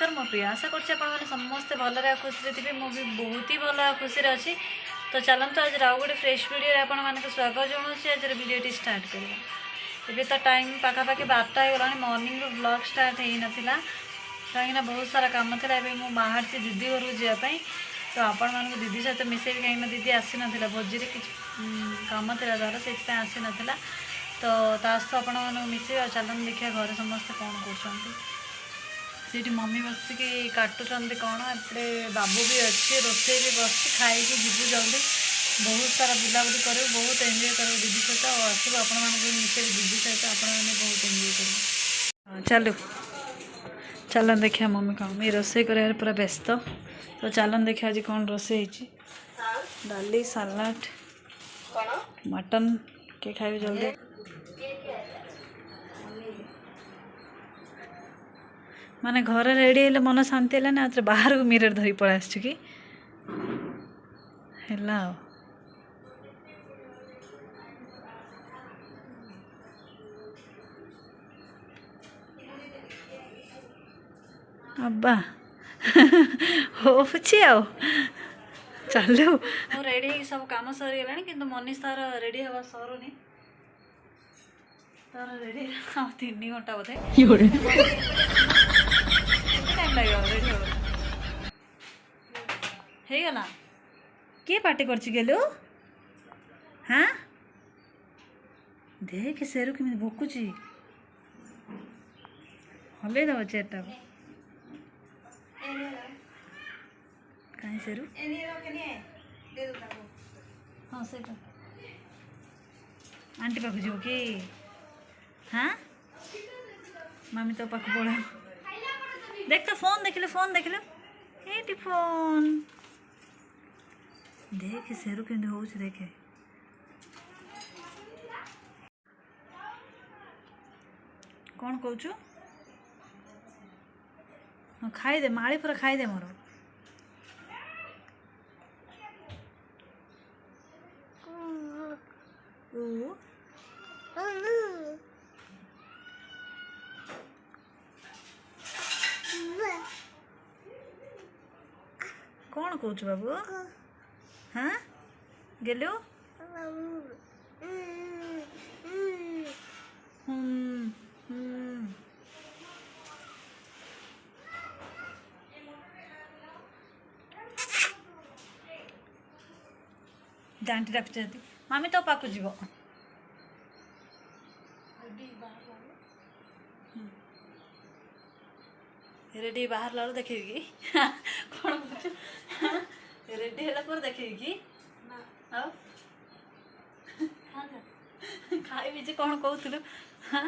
नमस्कार मो प्रिया आशा कर समस्ते भलरे खुशी थे मुझे बहुत ही भल खुशी अच्छी। तो चलते आज राउ गोटे फ्रेश वीडियो आपण मानक स्वागत जनाऊँच। आज वीडियो स्टार्ट करवा एबे तो टाइम पाखापाखि 12टा हो गला। मॉर्निंग ब्लॉग स्टार्ट हो नाला कहीं बहुत सारा काम था। एबे मु बाहर से दीदी घर को जावाई तो आपण मानक दीदी सहित मिसे कहीं दीदी आसी ना भोजी कि काम था तार से आसी ना तो सहित आपण मानक मिसे चलन देखिए घर समस्ते कौन कर मम्मी बसिक काटुंट कौन एपटे बाबू भी अच्छे रोसे भी बस खाई जीवु जल्दी बहुत सारा बुलाबुली कर बहुत एंजॉय कर दीदी सहित आसब आपण मिसे दीदी सहित आपने बहुत एंजॉय कर। चलो चलन देखिए मम्मी कौन मैं रोसे कर पूरा व्यस्त। तो चलन देखिए आज कौन रोसे डाली सालाड मटन के खाए जल्दी माने घर रेडी हेले मन शांति है ना बाहर को मिरर धरी पड़ा कि हेला अब्बा हो चलो रेडी सब काम सरीगला कि मनीष तार रेडी हवा सरुनी तार रेडी 3 घंटा बोधे टाइम लगे रेडी होगला किए पार्टी कर हाँ देख सेरू कि भोकुची हल दब चेयरटा कहीं सेरू हाँ से आंटी पाख जीव कि हाँ मम्मी तो पाख पड़ा देख तो फोन देख लो ये फोन देख सेरू के हो देखे कौन कौचु हाँ खाईदे माड़ी पूरा खाईदे मोर कौन कौच बाबू हाँ गेलु आंटी डाक मामी तो पाक जीव रेडी बाहर ला देखे कि कौन रेडी है देखे कि खाई कौन कहूलु हाँ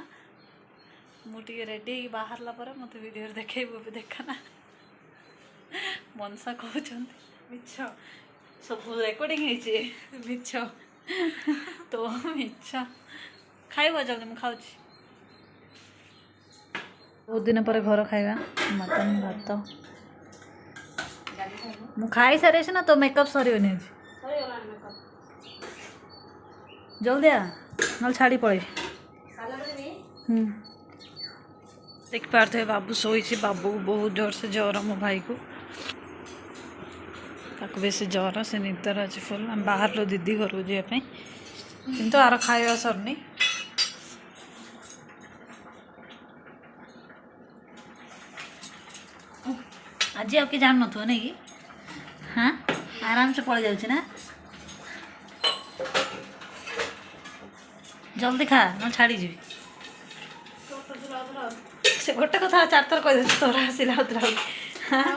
मुझे रेडी बाहर ला मत वीडियो देखे देखना मनसा कहते मिछ सब रेकर्डिंग मिछ तो मिछ खाइब जल्दी मुझे खाऊँ बहुत दिन पर घर खाइबा मटन भात मु खाई सारी ना तो मेकअप सर जल्दी आ ना छाड़ी पड़े देख पारे बाबू शोई बाबू को बहुत जोर से ज्वर मो भाई को ताको बेसी ज्वर से निदर अच्छे फुल आम बाहर लो दीदी घर को जावाई किंतु आर खाଇବା सरनी आज आपके जान न नहीं कि हाँ आराम से पड़ जाऊँ ना जल्दी खा न छाड़ी जी से गोटे कथा 4 थर कह तोर आसला हाँ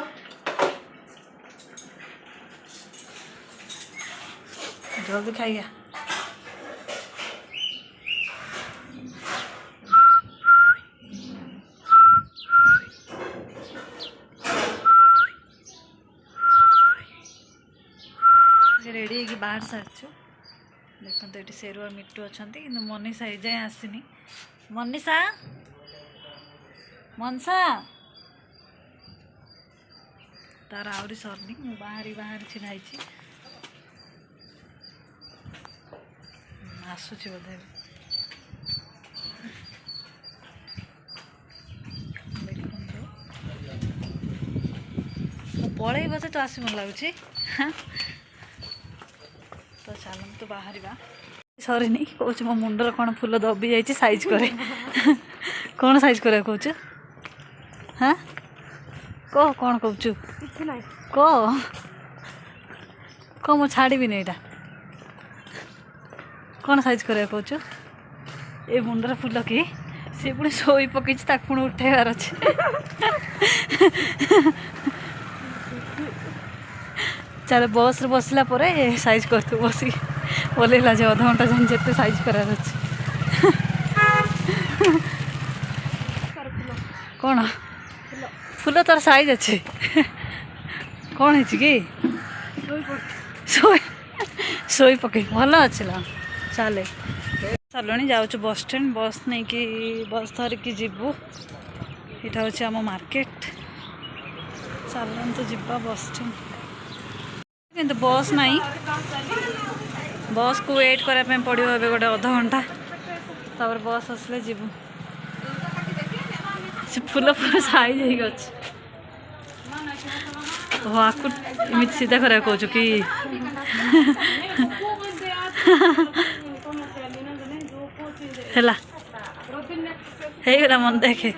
जल्दी खाइया रेडी है बाहर सारी देखो तो ये सेरू और मिट्टू अच्छा कि मनीषा ये जाए आसनी मनीषा मनसा तार आहरी सरनी बाहर छिड़ाई आसूची बोधे देखो पलैब से तो आस मन लगुच तो चलतु बाहर सरी नहीं कौच मो मुंडर कौन फुल दबी जाइए साइज करे कौन साइज करे कौच हाँ कह कौन कौचु कह कह मो छाड़ी नहीं यहाँ कौन साइज करे कौचु ए मुंडर फुल कि सी पुणी शोई पकई पुणी उठेबार अच्छे चल बस रे बसला साइज कर तू बस ओल्ला जे अध घंटा जान जिते साइज करार अच्छे कौन फुल तोर साइज अच्छे कौन है कि शोई पकई भल अच्छे चले चलनी जाऊँ बस स्टैंड बस नहीं कि बस धरिकी जीवु यहाँ हूँ आम मार्केट चलतु जीवा बस स्टैंड किंतु बस नहीं बस को वेट करने पड़ो ए गोटे अध घंटा तापर बस आसले जीवु से फुल पूरा साइज हो आपको इमित सीधा करा कौच कि है मन देखे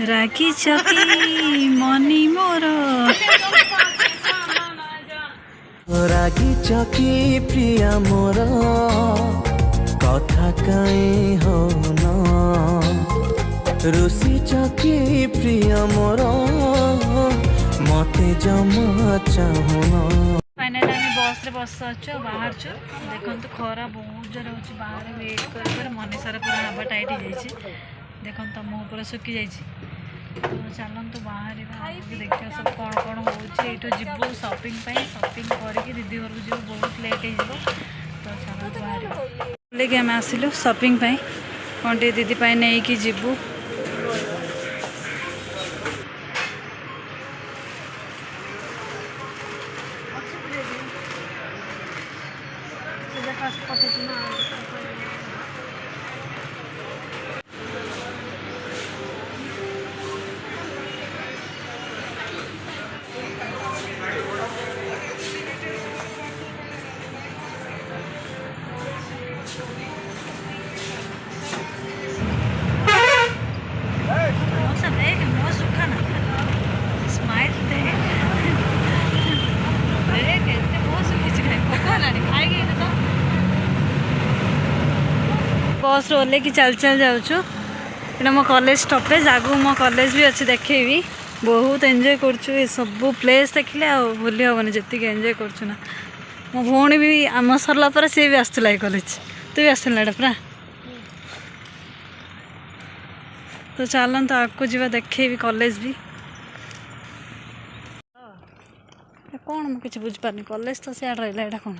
राखी चकी मनी मोर रागी चकी प्रिया मोर कथा कई हो रुसी चकी प्रिया मोर मते जमा चाहना फाइनाली आम बस रे बस अच्छु बाहर छु देखो खरा बहुत जोर हो बाहर वेट कर मनीषार पूरा हवा टाइट हो जाए देखो तो मुँह पूरा सुखी जाइए तो चलतु बाहर देखिए सब कौन कौन हो जीवु शॉपिंग शॉपिंग करके दीदी घर को जीव बहुत लेट हो तो चलतु बाहर लेकिन आम आसिलु शॉपिंग कौन टे दीदी नहीं कि जीवु बस ओल्ले कि चल चल जाऊँ मो कॉलेज स्टॉपेज आगू मो कॉलेज भी अच्छे देखेबी बहुत एंजॉय कर सब प्लेस देखले आ भूली हेनी जी एंजॉय करना मो भौणी भी आम सरला पर सी भी आसला कॉलेज तू भी आसला पूरा तो चलन तो आगे जावा देखेबी कॉलेज भी कौन मुझे किसी बुझीपार कॉलेज तो सियाड़ रहा है कौन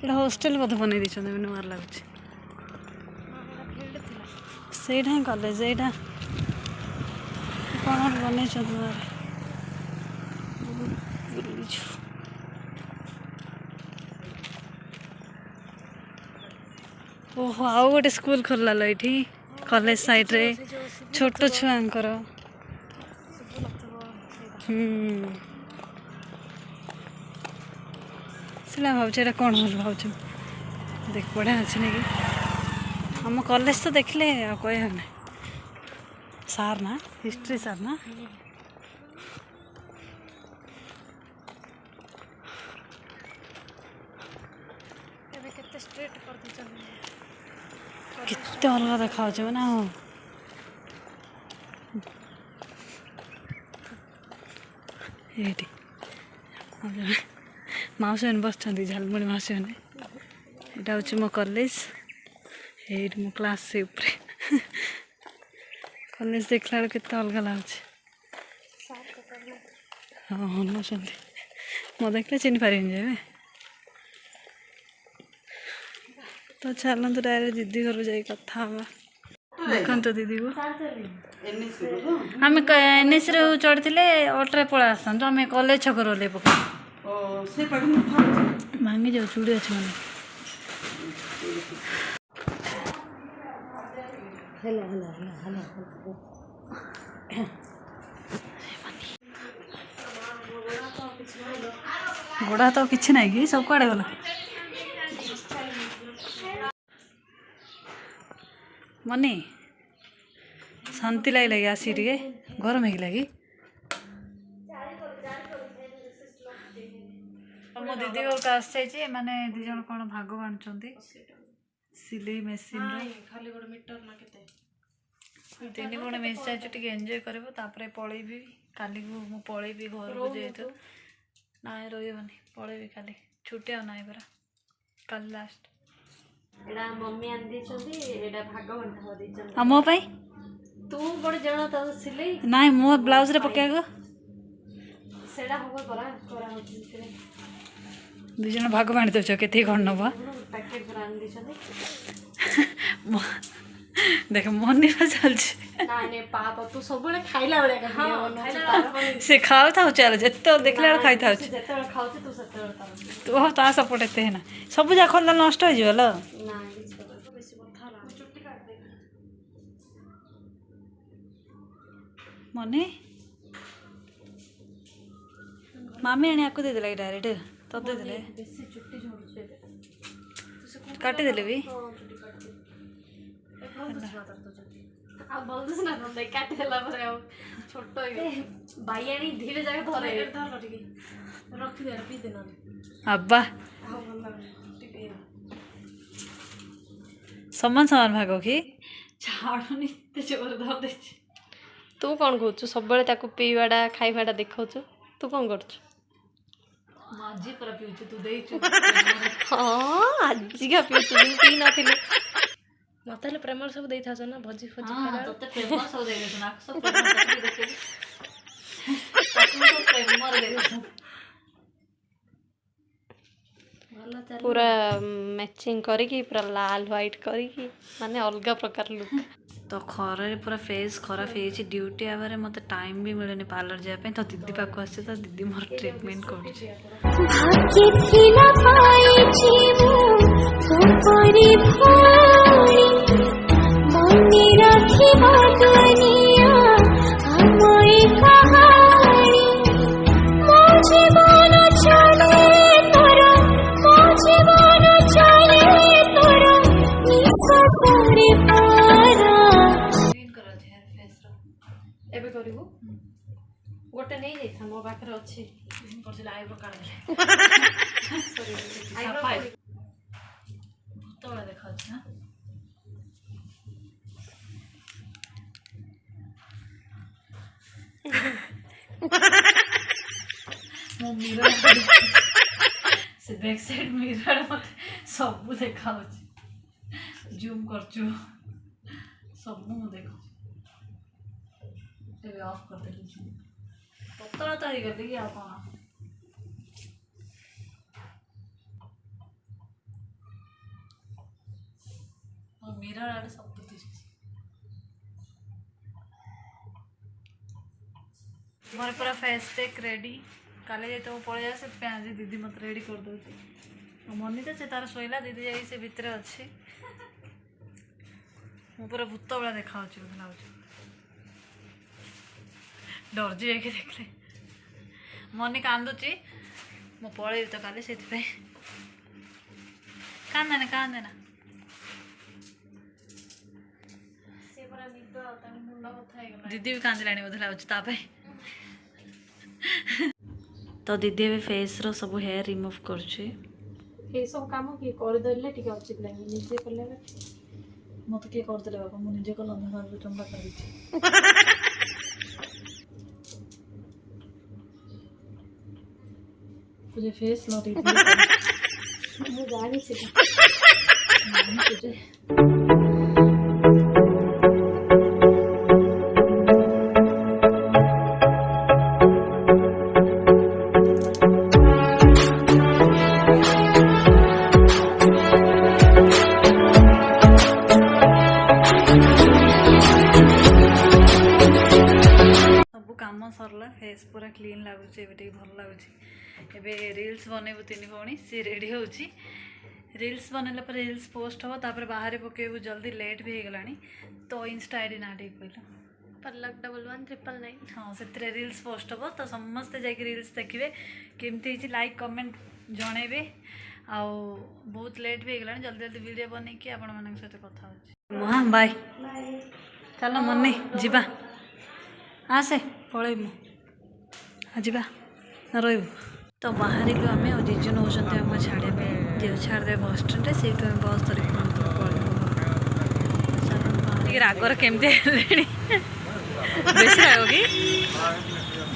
ये हॉस्टेल बोध बन नुआ लगुच से कॉलेज यहाँ कौन बन नुआ ओहो आउ गोटे स्कूल खोल ये कॉलेज साइड रे छोट छुआंकर सीला भावचे कौन हो भावचु देख बढ़िया अच्छे नहीं आम कॉलेज तो देखले कह ना सार ना हिस्ट्री सार ना केते अलग देखा ना ये मौसी मैंने बस झालमुड़ी मौसी मैंने यहाँ हूँ मो कॉलेज ये मो क्लास से ऊपर कॉलेज देखला बेलू केते अलग लगुच हाँ हनुंट मो देखले चिन्ह पारे तो चलते डायरेक्ट दीदी घर जा कथा देखो तो दीदी को आम एनएस चढ़ते अल्ट्रे पड़ा आसता आम कॉलेज छक रोले पका भांगी जाऊ चूड़ी अच्छे मैंने गोड़ा तो किसी ना कि सब कड़े गला मनी शांति लगे आसी टे गरम हो लगी मो दीदी घर आसी माने दी जन कौन भाग बांधुंट सिलाई मेसीन खाली गोटे मीटर ना केते तीन गुण मिस जाए एंजॉय कर पलैबी काली को मु पलैबी घर को जेतु ना रही पलैबी काली छुट्टी ना परा काली लास्ट एडा मम्मी आन देछंती एडा भाग बंधा हो देछन आ मो पई तू बड़ जणा त सिलाई नाइ मो ब्लाउज रे पके गो सेडा होबो परा करा होती से दु जन भाग बांध दछ केते कोन नबा पैकेट पर आन देछंती देख मनी चल ना ने पाप तू सबले खाइला बळे का खाइला से खाओ था चल जत्तो देखले खाई था जेते खाउते तू सते तार तू ता सपोर्ट एते है ना सब जा खोल नष्ट हो जिवल ना बेसी बथा ला चुट्टी काट दे मने मामी आने आपको दे देला डायरेक्ट तो दे देले बेसी चुट्टी झोड़ छे काटी देले भी हां चुट्टी काट दे आ बोलदस ना तो काट देला पर छोटो बाईयानी धीरे जाके धरे धर ठीक रखी दे पी देना अब्बा समान समान भागो कि छाड़नी ते जोर धर दे तू कौन कहू सब बेले ताको पीवाटा खाइबाटा देखाउछु तू कौन करछु माजी पर पिउछु तू देइछु हां आजिका पिउछु पी नथिले मते प्रेमर सब देई थास ना भजी फजी हां तते प्रेमर सब देइ देछु ना सब प्रेमर देखे ताको प्रेमर देइ देछु पूरा मैचिंग करी पूरा लाल व्हाइट करी माने अलग प्रकार लुक तो खरे पूरा फेस खराब हो ड्यूटी आवारे मत टाइम भी मिलनी पार्लर जाए तो दीदी पाक आसे तो दीदी मोर ट्रीटमेंट एबे करिवो गोटे नहीं जाई था मो पाखरे अछि परसिल आइब्रो काट दे सॉरी आइब्रो भूत वाला देखा अछि ना मो मिरर से बैक साइड मिरर मत सब देखा अछि जूम करछु सब मु देखो तेरे ऑफ कर दे पतला तो ही कर देगी आप और मिरर आड़े सब कुछ मोर पूरा फेस पैक रेडी काले जाए तो पड़े जाए से आज दीदी मत रेडी कर दो मनी तो से तार शोला दीदी जाई से भितर अच्छी मु पूरा भूत वाला देखा डर जी के देखले मनी कांदुची मो पड़े तो काले से कांदेना दीदी भी कांदिलानी बोध लागे तो दीदी भी फेस रो सब हेयर रिमूव करछे ए सब काम की कर देले ठीक अछि लागे निजे करले मत के कर देले बाबा मु निजे कल अंधार चंबा कर दी तुझे फेस लौटी मु जानी से तुझे काम सरला फेस पूरा क्लीन लगुच भल लगुच एबे रील्स बनैबू तीन भौणी सी रेडी होची रील्स बनला पर रील्स पोस्ट हो तापर बाहर पकेबू जल्दी लेट भी हो गलानी तो इंस्टा आईडी ना टे कहला पल्लक 111999 हाँ से रील्स पोस्ट हम तो समस्ते जाकि रील्स देखिए केमती लाइक कमेंट जनइबे आउ बहुत लेट भी गलानी जल्दी जल्दी वीडियो बनैकी आपण मान सहित कथा हो हाँ बाय चलो मन्नी जीवा आसे पलैबू जीवा रही तो बाहर आम और जीजु नौ आम छाड़े छाड़दे बस स्टैंड से बस धरिक पलैबू रागर केमती बेस राग कि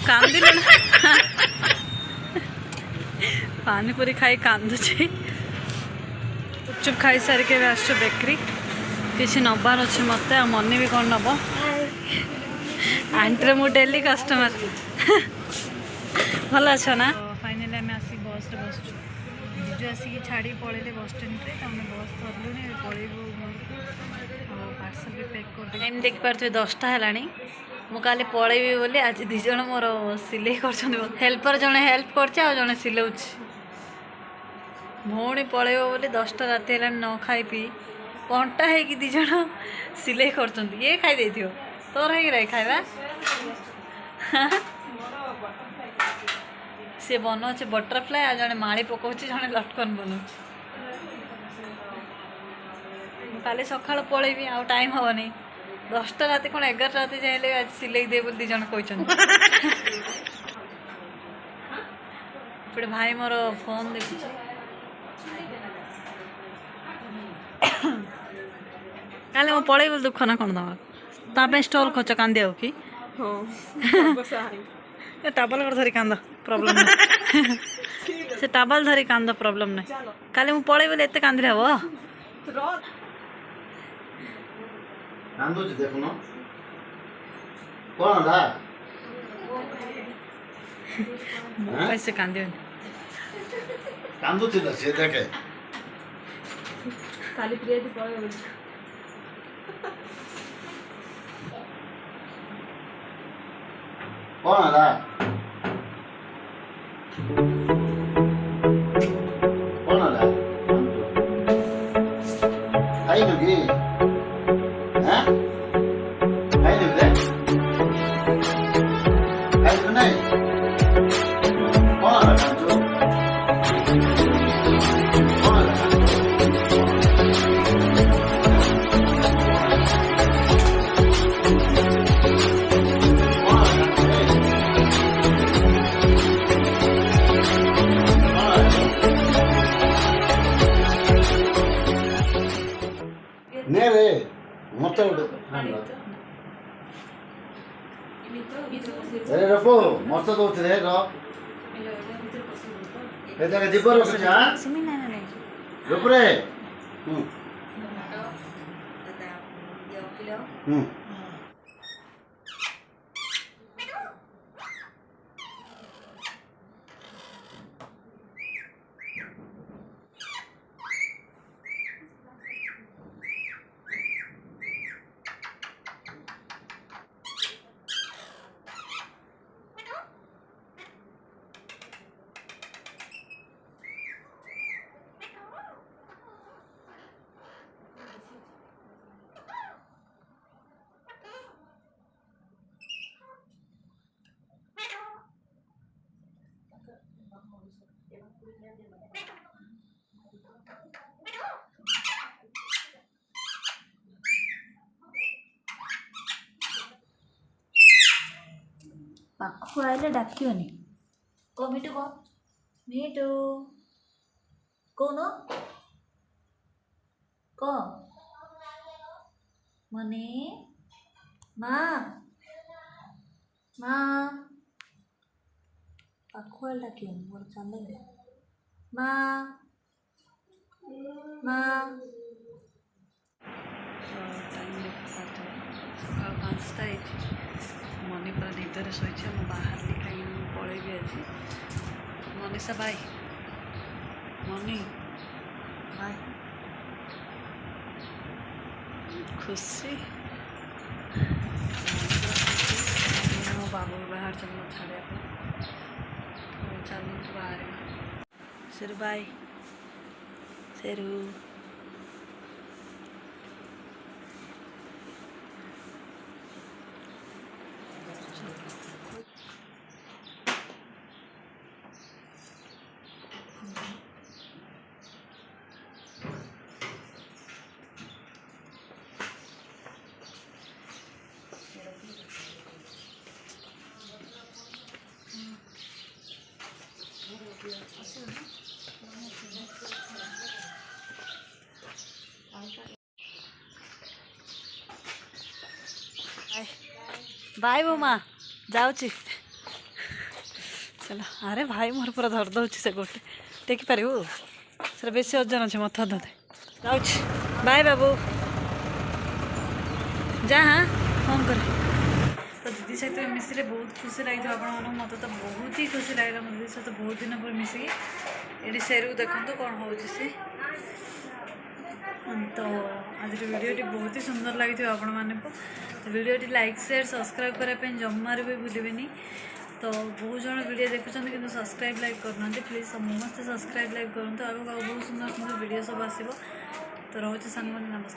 कांदी पानीपुरी खाई कांदुची चुप खाई सारिक आस बेकरी किसी नबार अच्छे मत मनी भी कौन नब आंटी मु डेली कस्टमर भल अच्छ ना फाइनाली आम आसिक बस रे बस जीजु आसिक छाड़ी पलैले बस स्टैंड रे आम बस धरलुनि पलैबू पार्सल भी पैक कर टाइम देख पारे 10टा है मुझे पलैबी बोली आज दिज मोर सिले कर हेल्पर जड़े हेल्प कर सिलाऊ भौणी पलैब बोली 10टा राति है न खाई पी कंटा है दिज सिले कर ये खाई तोर है खाଇବା सी बनाऊे बटरफ्लाई आ जड़े माड़ी पकाऊँ जड़े लटकन बनाऊँ काली सका पलैबी आउ टाइम हेनी 10टा राति कौन 11 राति जाए आज सिले दे बोली दिज कहते भाई मोर फोन देखु काले मो पलैब दुख ना कौन दवा स्टल खोच कांदी कि टाबल धरी कांद प्रॉब्लम से टाबल धरी कांद प्रॉब्लम ना काले मु पलैब बोले एते कांदी हबो कांदुची देखुनो कौन दा कैसे कांदी कांदुची से देखे काली प्रिया दी पळय कौन दा कौन दा आई नगी हैं आई नगी आई तो नहीं कौन दा कौन दा नेरे मत अरे रखो मत दो रे रो ए जगह जीव रख जा रुक रे पाखु आइले डाकियोनी को मिटू को मिटू कौन को मने माँ माँ पाखु आइले डाकियोनी मोर चले माँ माँ सकाल 5टा मनी पूरा निदर शोचे बाहर कहीं पलैबी आज मनीषा भाई मनी भाई खुशी मो बाबू बाहर चल छाड़े चल बाहर सिर भाई ସେରୁ बाय बोमा जाऊँगी चलो अरे भाई मोर पूरा धर दौची से गोटे टेक पारू सर बेस ओजन अच्छे मत धोते जाऊँगी बाय बाबू जा हाँ फोन कर तो दीदी सहित मिसिले बहुत खुशी लगी आप मत तो बहुत ही खुशी लगे मो दीदी सहित बहुत दिन पर मिसिकी ये सेरू देखो कौन हो तो आज वीडियोटी बहुत ही सुंदर लगी आपण मानक वीडियोटी लाइक शेयर सब्सक्राइब करने जमार भी भूलें तो बहुत जन वीडियो देखुं कि सब्सक्राइब लाइक करना प्लीज समस्त सब्सक्राइब लाइक करूँ आगे बहुत सुंदर सुंदर वीडियो सब आसो तो रोचे सांग नमस्कार।